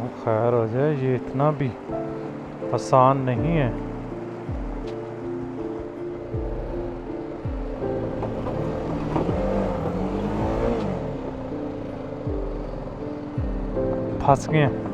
खैर हो जाए, ये इतना भी आसान नहीं है। फंस गए हैं।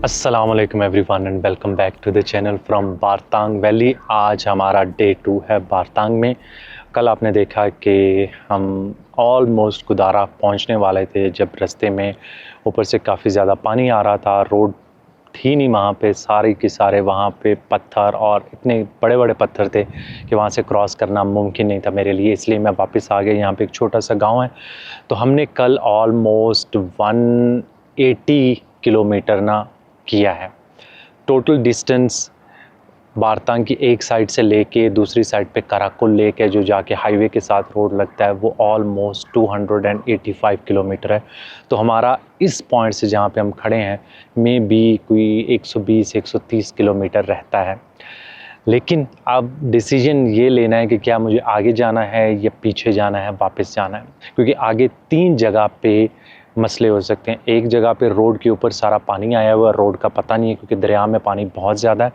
अस्सलाम वालेकुम everyone and welcome back to the channel from Bartang valley. आज हमारा डे 2 है बारतांग में। कल आपने देखा कि हम ऑलमोस्ट कुदारा पहुंचने वाले थे जब रास्ते में ऊपर से काफ़ी ज़्यादा पानी आ रहा था। रोड थी नहीं वहाँ पे, सारे के सारे वहाँ पे पत्थर और इतने बड़े बड़े पत्थर थे कि वहाँ से क्रॉस करना मुमकिन नहीं था मेरे लिए, इसलिए मैं वापस आ गया। यहाँ पे एक छोटा सा गांव है, तो हमने कल ऑलमोस्ट 180 किलोमीटर ना किया है। टोटल डिस्टेंस बारतांग की एक साइड से लेके दूसरी साइड पे कराकुल लेक है जो जाके हाईवे के साथ रोड लगता है, वो ऑलमोस्ट 285 किलोमीटर है। तो हमारा इस पॉइंट से जहाँ पे हम खड़े हैं में भी कोई 120-130 किलोमीटर रहता है। लेकिन अब डिसीजन ये लेना है कि क्या मुझे आगे जाना है या पीछे जाना है, वापस जाना है, क्योंकि आगे 3 जगह पे मसले हो सकते हैं। एक जगह पे रोड के ऊपर सारा पानी आया हुआ है, रोड का पता नहीं है क्योंकि दरिया में पानी बहुत ज़्यादा है।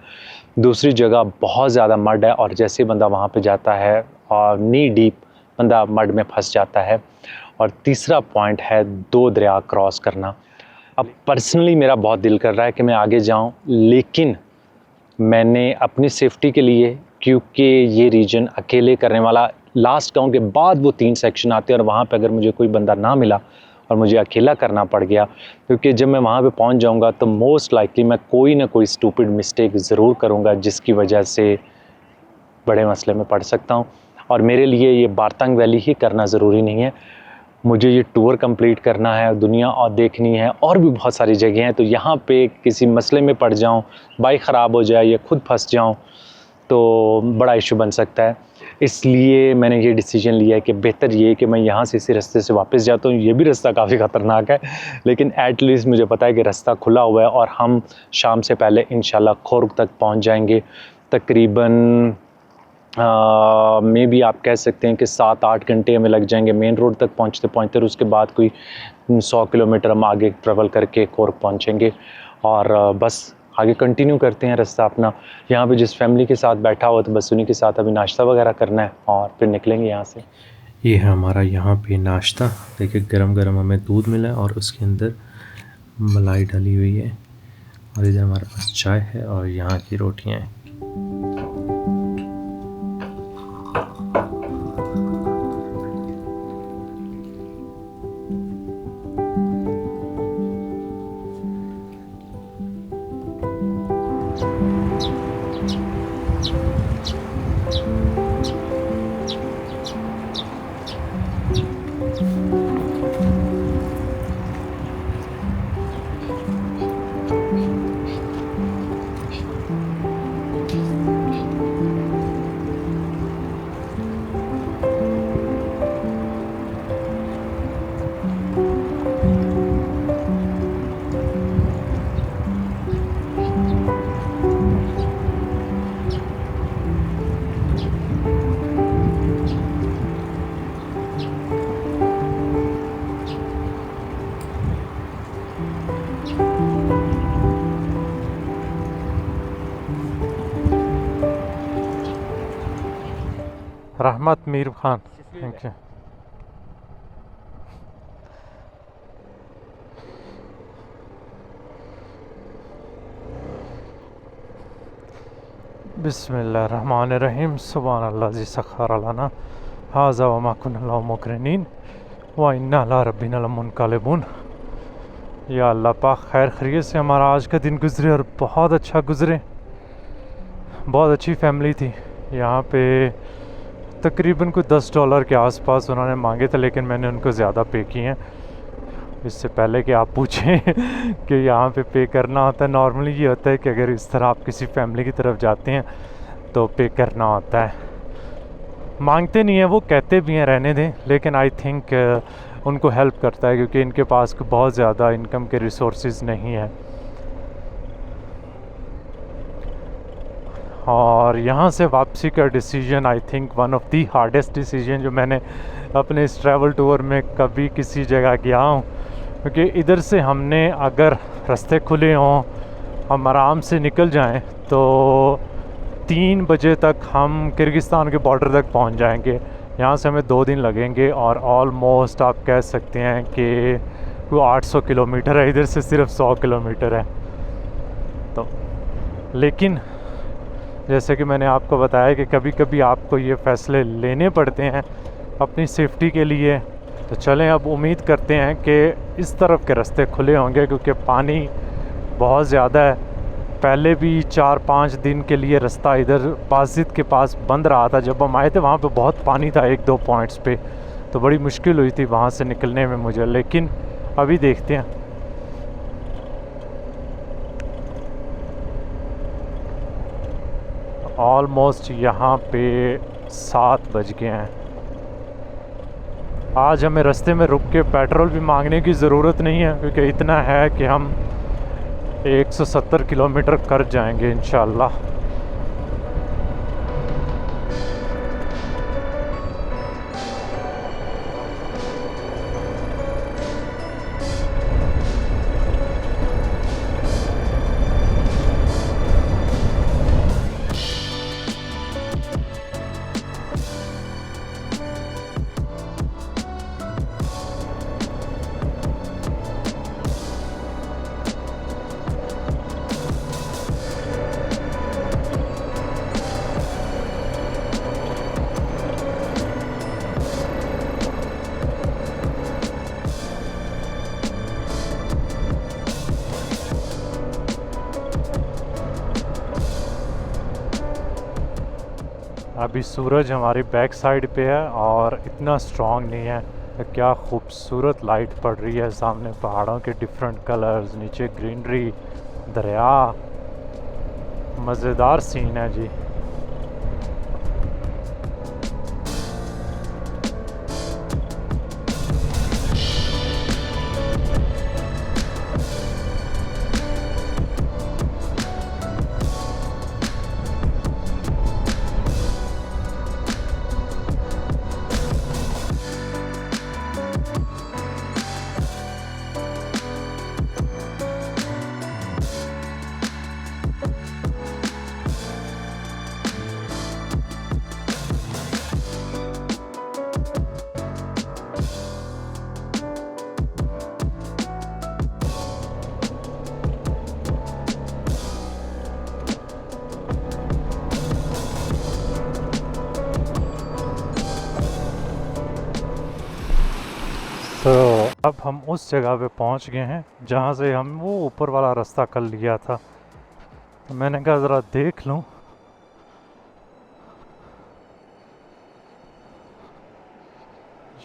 दूसरी जगह बहुत ज़्यादा मड है और जैसे बंदा वहाँ पे जाता है और नी डीप बंदा मड में फंस जाता है। और तीसरा पॉइंट है 2 दरिया क्रॉस करना। अब पर्सनली मेरा बहुत दिल कर रहा है कि मैं आगे जाऊँ, लेकिन मैंने अपनी सेफ्टी के लिए, क्योंकि ये रीजन अकेले करने वाला, लास्ट गाँव के बाद वो 3 सेक्शन आते हैं और वहाँ पे अगर मुझे कोई बंदा ना मिला और मुझे अकेला करना पड़ गया, क्योंकि जब मैं वहाँ पे पहुँच जाऊँगा तो मोस्ट लाइकली मैं कोई ना कोई स्टूपिड मिस्टेक ज़रूर करूँगा जिसकी वजह से बड़े मसले में पड़ सकता हूँ। और मेरे लिए ये बारतांग वैली ही करना ज़रूरी नहीं है, मुझे ये टूर कंप्लीट करना है, दुनिया और देखनी है, और भी बहुत सारी जगह हैं। तो यहाँ पे किसी मसले में पड़ जाऊँ, बाइक ख़राब हो जाए या खुद फंस जाऊँ तो बड़ा इशू बन सकता है। इसलिए मैंने ये डिसीजन लिया है कि बेहतर ये है कि मैं यहाँ से इसी रास्ते से वापस जाता हूँ। ये भी रास्ता काफ़ी ख़तरनाक है, लेकिन एटलीस्ट मुझे पता है कि रास्ता खुला हुआ है और हम शाम से पहले इंशाल्लाह खोर्ग तक पहुँच जाएंगे। तकरीबन मे भी आप कह सकते हैं कि 7-8 घंटे हमें लग जाएंगे मेन रोड तक पहुँचते पहुँचते। उसके बाद कोई 100 किलोमीटर हम आगे ट्रेवल करके खोर्ग पहुँचेंगे और बस आगे कंटिन्यू करते हैं रास्ता अपना। यहाँ पे जिस फैमिली के साथ बैठा हुआ तो बस उन्हीं के साथ अभी नाश्ता वगैरह करना है और फिर निकलेंगे यहाँ से। ये है हमारा यहाँ पे नाश्ता। देखिए गरम गरम हमें दूध मिला है और उसके अंदर मलाई डली हुई है, और इधर हमारे पास चाय है और यहाँ की रोटियाँ हैं। रहमत मीर खान, थैंक यू। बिस्मिल्लाहिर्रहमानिर्रहीम सुब्हानल्लाह जी सखर लना हाज़ा व मा कुन्ना लहु मुक़रिनीन व इन्ना अला रब्बिना लमुनक़लिबून। या अल्लाह पाक खैर खैरियत से हमारा आज का दिन गुज़रे और बहुत अच्छा गुज़रे। बहुत अच्छी फैमिली थी। यहाँ पे तकरीबन कुछ $10 के आसपास उन्होंने मांगे थे, लेकिन मैंने उनको ज़्यादा पे किए हैं। इससे पहले कि आप पूछें कि यहाँ पे पे करना होता है, नॉर्मली ये होता है कि अगर इस तरह आप किसी फैमिली की तरफ जाते हैं तो पे करना होता है। मांगते नहीं है, वो कहते भी हैं रहने दें, लेकिन आई थिंक उनको हेल्प करता है क्योंकि इनके पास बहुत ज़्यादा इनकम के रिसोर्सेज नहीं है। और यहाँ से वापसी का decision I think one of the hardest decision जो मैंने अपने इस ट्रैवल टूर में कभी किसी जगह गया हूँ, क्योंकि इधर से हमने अगर रास्ते खुले हों, हम आराम से निकल जाएं तो 3 बजे तक हम किर्गिस्तान के बॉर्डर तक पहुंच जाएंगे। यहाँ से हमें 2 दिन लगेंगे और ऑलमोस्ट आप कह सकते हैं कि वो 800 किलोमीटर है, इधर से सिर्फ 100 किलोमीटर है। तो लेकिन जैसे कि मैंने आपको बताया कि कभी कभी आपको ये फ़ैसले लेने पड़ते हैं अपनी सेफ्टी के लिए। तो चलें, अब उम्मीद करते हैं कि इस तरफ के रास्ते खुले होंगे क्योंकि पानी बहुत ज़्यादा है। पहले भी 4-5 दिन के लिए रास्ता इधर बाजिद के पास बंद रहा था। जब हम आए थे वहाँ पे बहुत पानी था 1-2 पॉइंट्स पे, तो बड़ी मुश्किल हुई थी वहाँ से निकलने में मुझे। लेकिन अभी देखते हैं। ऑलमोस्ट यहाँ पे 7 बज गए हैं। आज हमें रास्ते में रुक के पेट्रोल भी मांगने की ज़रूरत नहीं है क्योंकि इतना है कि हम 170 किलोमीटर कर जाएंगे इंशाल्लाह। अभी सूरज हमारी बैक साइड पे है और इतना स्ट्रॉन्ग नहीं है। क्या खूबसूरत लाइट पड़ रही है सामने, पहाड़ों के डिफरेंट कलर्स, नीचे ग्रीनरी, दरिया, मज़ेदार सीन है जी। तो अब हम उस जगह पे पहुंच गए हैं जहां से हम वो ऊपर वाला रास्ता कर लिया था। तो मैंने कहा ज़रा देख लूं।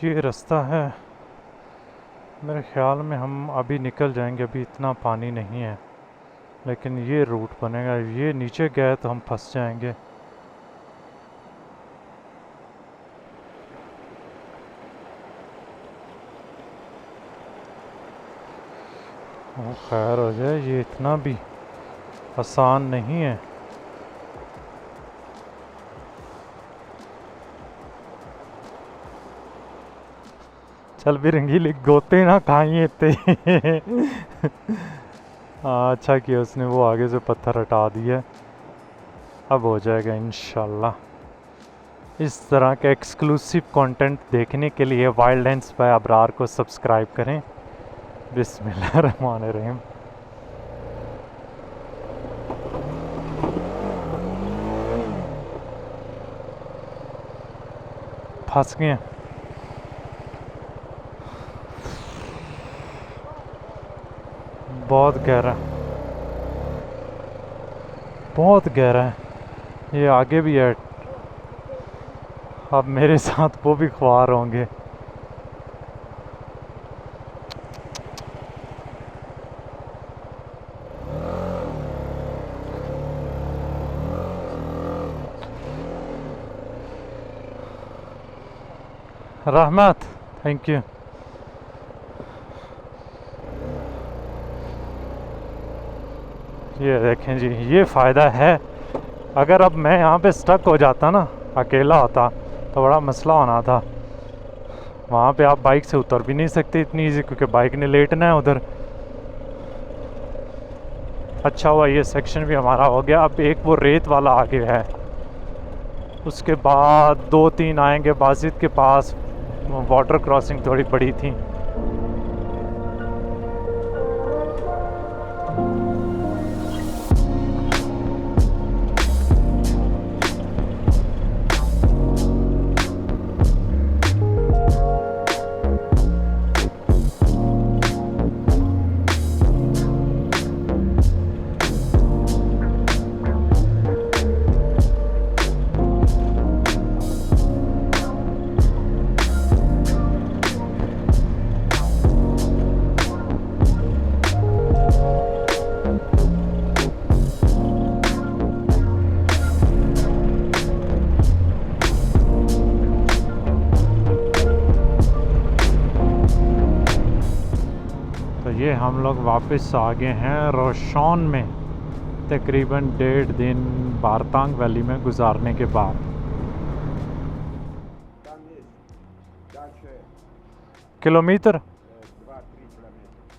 ये रास्ता है, मेरे ख्याल में हम अभी निकल जाएंगे। अभी इतना पानी नहीं है, लेकिन ये रूट बनेगा। ये नीचे गए तो हम फंस जाएंगे। वो खैर हो जाए, ये इतना भी आसान नहीं है। चल भी रंगीली गोते ना खाइए ते अच्छा किया उसने वो आगे से पत्थर हटा दिया। अब हो जाएगा इंशाल्लाह। इस तरह के एक्सक्लूसिव कंटेंट देखने के लिए वाइल्डलाइन्स बाय अबरार को सब्सक्राइब करें। बिस्मिल्लाहिर्रहमानिर्रहीम। फंस गए हैं। बहुत गहरा, बहुत गहरा है। ये आगे भी है, अब मेरे साथ वो भी ख्वार होंगे। रहमत, थैंक यू। ये देखें जी, ये फ़ायदा है। अगर अब मैं यहाँ पे स्टक हो जाता ना, अकेला होता तो बड़ा मसला होना था। वहाँ पे आप बाइक से उतर भी नहीं सकते इतनी ईजी, क्योंकि बाइक ने लेटना है उधर। अच्छा हुआ ये सेक्शन भी हमारा हो गया। अब एक वो रेत वाला आगे है, उसके बाद 2-3 आएंगे। बाजिद के पास वाटर क्रॉसिंग थोड़ी बड़ी थी। ये हम लोग वापस आ गए हैं रोशौन में, तकरीबन 1.5 दिन बारतांग वैली में गुजारने के बाद। Kilometre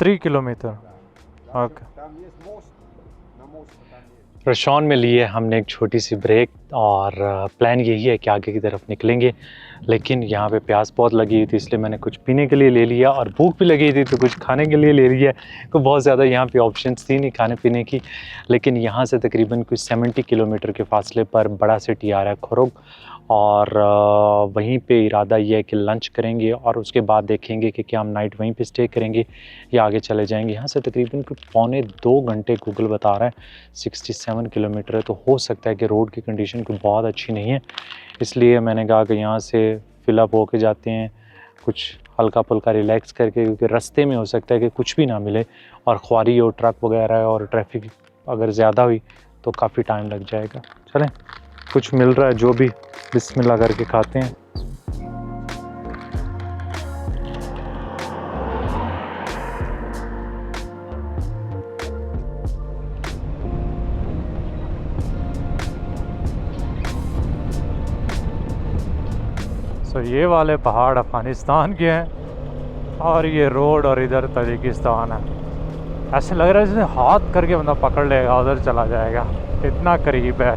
3 kilometre. ओके। रोशौन में लिए हमने एक छोटी सी ब्रेक, और प्लान यही है कि आगे की तरफ निकलेंगे। लेकिन यहाँ पे प्यास बहुत लगी हुई थी, इसलिए मैंने कुछ पीने के लिए ले लिया, और भूख भी लगी थी तो कुछ खाने के लिए ले लिया। तो बहुत ज़्यादा यहाँ पे ऑप्शंस थी नहीं खाने पीने की। लेकिन यहाँ से तकरीबन कुछ 70 किलोमीटर के फासले पर बड़ा सिटी आ रहा है खुरुग, और वहीं पे इरादा ये है कि लंच करेंगे और उसके बाद देखेंगे कि क्या हम नाइट वहीं पे स्टे करेंगे या आगे चले जाएंगे। यहाँ से तकरीबन कुछ 1.25 घंटे गूगल बता रहा है, 67 किलोमीटर है। तो हो सकता है कि रोड की कंडीशन कोई बहुत अच्छी नहीं है, इसलिए मैंने कहा कि यहाँ से फिलअप होके जाते हैं, कुछ हल्का फुल्का रिलैक्स करके, क्योंकि रास्ते में हो सकता है कि कुछ भी ना मिले, और ख्वारी और ट्रक वगैरह और ट्रैफिक अगर ज़्यादा हुई तो काफ़ी टाइम लग जाएगा। चलें, कुछ मिल रहा है जो भी, बिस्मिल्लाह करके खाते हैं। तो ये वाले पहाड़ अफ़गानिस्तान के हैं, और ये रोड और इधर ताजिकिस्तान है। ऐसे लग रहा है जैसे हाथ करके बंदा पकड़ लेगा उधर चला जाएगा, इतना करीब है।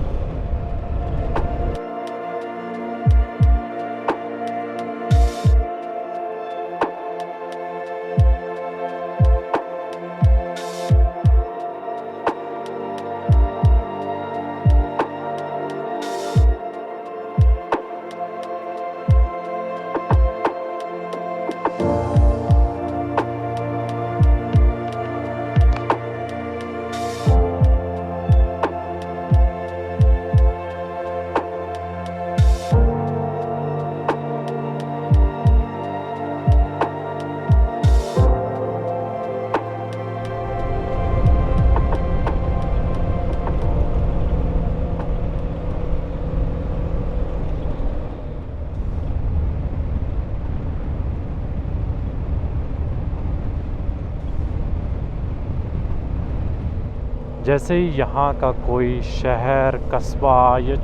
जैसे ही यहाँ का कोई शहर, कस्बा या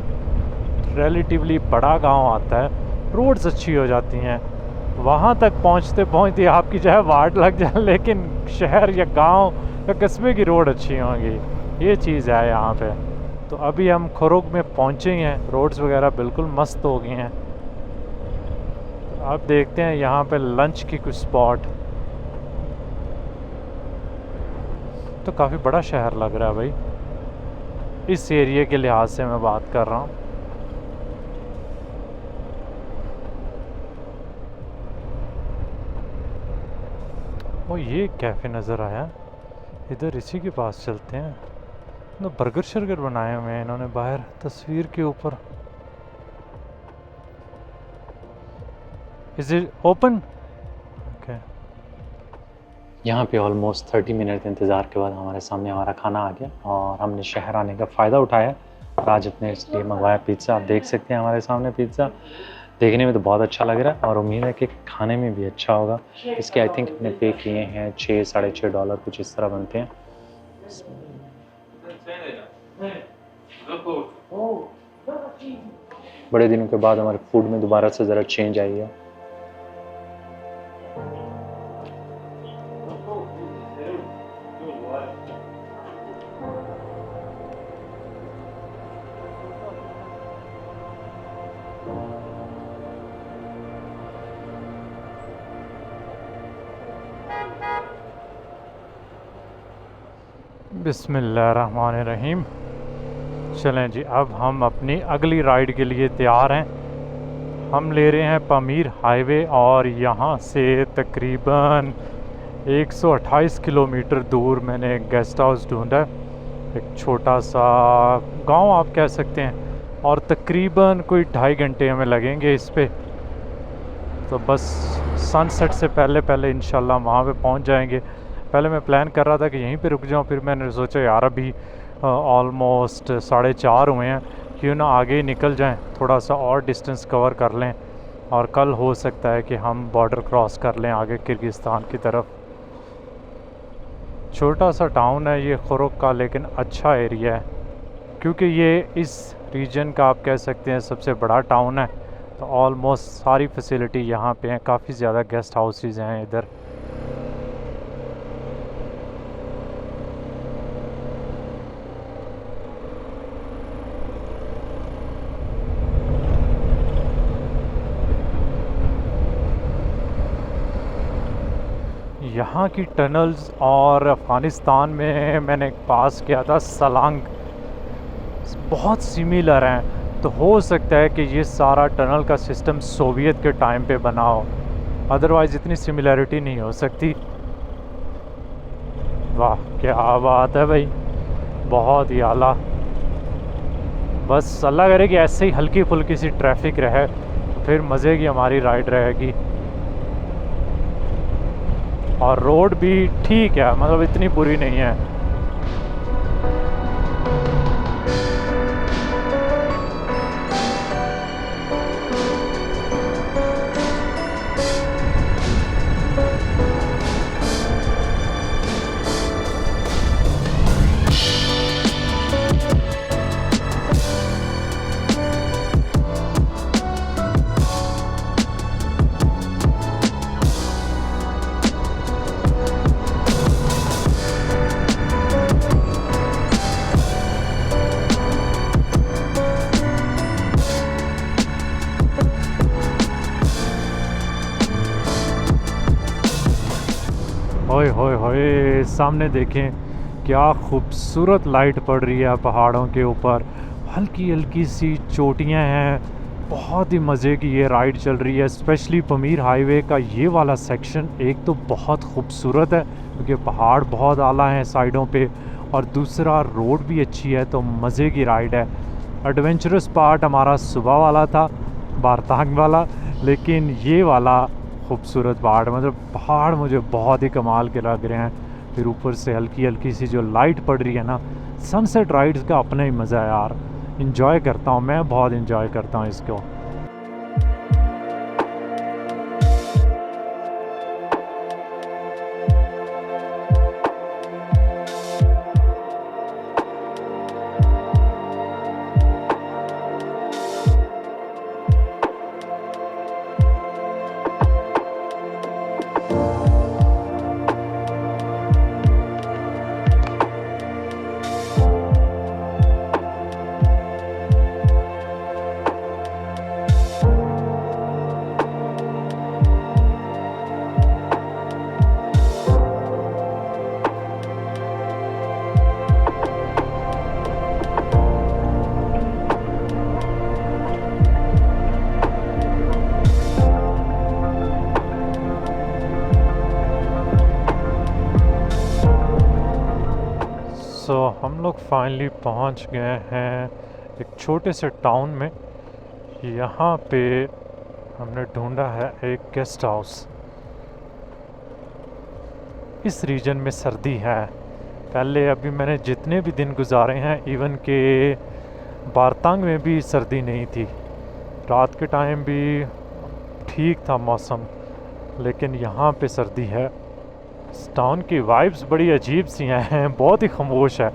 रिलेटिवली बड़ा गांव आता है, रोड्स अच्छी हो जाती हैं। वहाँ तक पहुँचते पहुँचते आपकी जो है वाट लग जाए, लेकिन शहर या गांव या कस्बे की रोड अच्छी होंगी, ये चीज़ है यहाँ पे। तो अभी हम खुरुग में पहुँचे हैं, रोड्स वगैरह बिल्कुल मस्त हो गई हैं। तो अब देखते हैं यहाँ पे लंच की कुछ स्पॉट। तो काफ़ी बड़ा शहर लग रहा है भाई, इस एरिया के लिहाज से मैं बात कर रहा हूँ। ओ ये कैफ़े नज़र आया, इधर इसी के पास चलते हैं। तो बर्गर शर्गर बनाए हुए हैं इन्होंने बाहर तस्वीर के ऊपर। Is it open? ओके। यहाँ पे ऑलमोस्ट 30 मिनट इंतज़ार के बाद हमारे सामने हमारा खाना आ गया और हमने शहर आने का फ़ायदा उठाया और आज अपने इसलिए मंगवाया पिज़्ज़ा। आप देख सकते हैं हमारे सामने पिज़्ज़ा, देखने में तो बहुत अच्छा लग रहा है और उम्मीद है कि खाने में भी अच्छा होगा। इसके आई थिंक हमने पे किए हैं $6-6.5 कुछ इस तरह बनते हैं। बड़े दिनों के बाद हमारे फूड में दोबारा से ज़रा चेंज आई है। बिस्मिल्लाहिर्रहमानिर्रहीम। चलें जी, अब हम अपनी अगली राइड के लिए तैयार हैं। हम ले रहे हैं पामीर हाईवे और यहाँ से तकरीबन 128 किलोमीटर दूर मैंने एक गेस्ट हाउस ढूंढा, एक छोटा सा गांव आप कह सकते हैं, और तकरीबन कोई 2.5 घंटे हमें लगेंगे इस पे। तो बस सनसेट से पहले पहले इंशाल्लाह वहाँ पे पहुँच जाएंगे। पहले मैं प्लान कर रहा था कि यहीं पे रुक जाऊँ, फिर मैंने सोचा यार अभी ऑलमोस्ट 4:30 हुए हैं, क्यों ना आगे ही निकल जाएं, थोड़ा सा और डिस्टेंस कवर कर लें और कल हो सकता है कि हम बॉर्डर क्रॉस कर लें आगे किर्गिस्तान की तरफ। छोटा सा टाउन है ये खुरुक का, लेकिन अच्छा एरिया है क्योंकि ये इस रीजन का आप कह सकते हैं सबसे बड़ा टाउन है। तो ऑलमोस्ट सारी फैसिलिटी यहाँ पे हैं, काफ़ी ज़्यादा गेस्ट हाउसेस हैं इधर। यहाँ की टनल्स और अफ़गानिस्तान में मैंने पास किया था सलांग, बहुत सिमिलर हैं। तो हो सकता है कि ये सारा टनल का सिस्टम सोवियत के टाइम पे बना हो, अदरवाइज़ इतनी सिमिलरिटी नहीं हो सकती। वाह क्या बात है भाई, बहुत ही आला। बस अल्लाह करे कि ऐसे ही हल्की फुल्की सी ट्रैफिक रहे, फिर मज़े की हमारी राइड रहेगी। और रोड भी ठीक है, मतलब इतनी बुरी नहीं है। ओए होए होए, सामने देखें क्या खूबसूरत लाइट पड़ रही है पहाड़ों के ऊपर, हल्की हल्की सी चोटियां हैं। बहुत ही मज़े की ये राइड चल रही है। स्पेशली पामीर हाईवे का ये वाला सेक्शन एक तो बहुत खूबसूरत है क्योंकि पहाड़ बहुत आला हैं साइडों पे, और दूसरा रोड भी अच्छी है, तो मज़े की राइड है। एडवेंचरस पार्ट हमारा सुबह वाला था, बारतांग वाला, लेकिन ये वाला खूबसूरत पहाड़, मतलब पहाड़ मुझे बहुत ही कमाल के लग रहे हैं। फिर ऊपर से हल्की हल्की सी जो लाइट पड़ रही है ना, सनसेट राइड्स का अपना ही मज़ा है यार। इंजॉय करता हूँ मैं, बहुत इंजॉय करता हूँ इसको। सो हम लोग फाइनली पहुंच गए हैं एक छोटे से टाउन में। यहाँ पे हमने ढूंढा है एक गेस्ट हाउस। इस रीजन में सर्दी है। पहले अभी मैंने जितने भी दिन गुजारे हैं, इवन के बारतांग में भी सर्दी नहीं थी। रात के टाइम भी ठीक था मौसम, लेकिन यहाँ पे सर्दी है। इस टाउन की वाइब्स बड़ी अजीब सी हैं, बहुत ही खामोश है।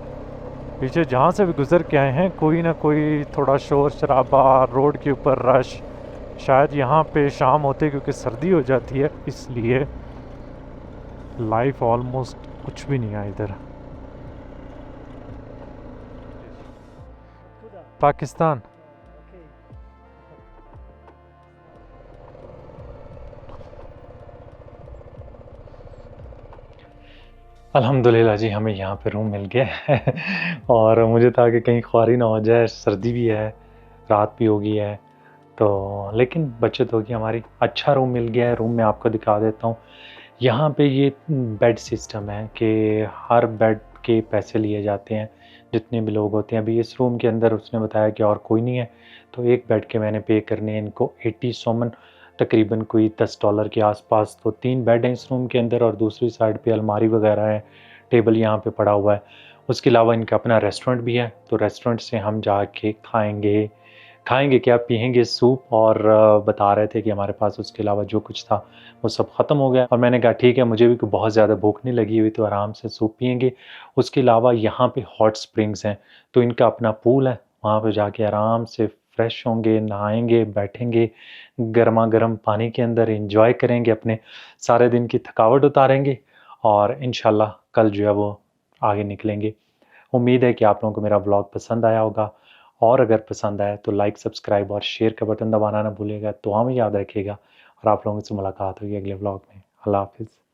पीछे जहाँ से भी गुज़र के आए हैं, कोई ना कोई थोड़ा शोर शराबा, रोड के ऊपर रश। शायद यहाँ पे शाम होते क्योंकि सर्दी हो जाती है, इसलिए लाइफ ऑलमोस्ट कुछ भी नहीं है इधर। पाकिस्तान। अल्हम्दुलिल्लाह जी, हमें यहाँ पे रूम मिल गया है और मुझे था कि कहीं ख्वारी ना हो जाए, सर्दी भी है, रात भी हो गई है, तो लेकिन बचत होगी हमारी। अच्छा रूम मिल गया है। रूम में आपको दिखा देता हूँ। यहाँ पे ये बेड सिस्टम है कि हर बेड के पैसे लिए जाते हैं जितने भी लोग होते हैं। अभी इस रूम के अंदर उसने बताया कि और कोई नहीं है, तो एक बेड के मैंने पे करने हैं इनको 80 सोमन, तकरीबन कोई $10 के आसपास। तो 3 बेड हैं इस रूम के अंदर और दूसरी साइड पे अलमारी वगैरह है, टेबल यहाँ पे पड़ा हुआ है। उसके अलावा इनका अपना रेस्टोरेंट भी है, तो रेस्टोरेंट से हम जाके खाएंगे क्या, पिएंगे सूप। और बता रहे थे कि हमारे पास उसके अलावा जो कुछ था वो सब ख़त्म हो गया। और मैंने कहा ठीक है, मुझे भी बहुत ज़्यादा भूख नहीं लगी हुई, तो आराम से सूप पिएंगे। उसके अलावा यहाँ पे हॉट स्प्रिंग्स हैं, तो इनका अपना पूल है, वहाँ पे जाके आराम से फ्रेश होंगे, नहाएंगे, बैठेंगे, गर्मा गर्म पानी के अंदर एंजॉय करेंगे, अपने सारे दिन की थकावट उतारेंगे और इंशाल्लाह कल जो है वो आगे निकलेंगे। उम्मीद है कि आप लोगों को मेरा व्लॉग पसंद आया होगा, और अगर पसंद आए तो लाइक, सब्सक्राइब और शेयर का बटन दबाना ना भूलिएगा। तो हमें याद रखिएगा और आप लोगों से मुलाकात होगी अगले व्लॉग में। अल्लाह हाफिज़।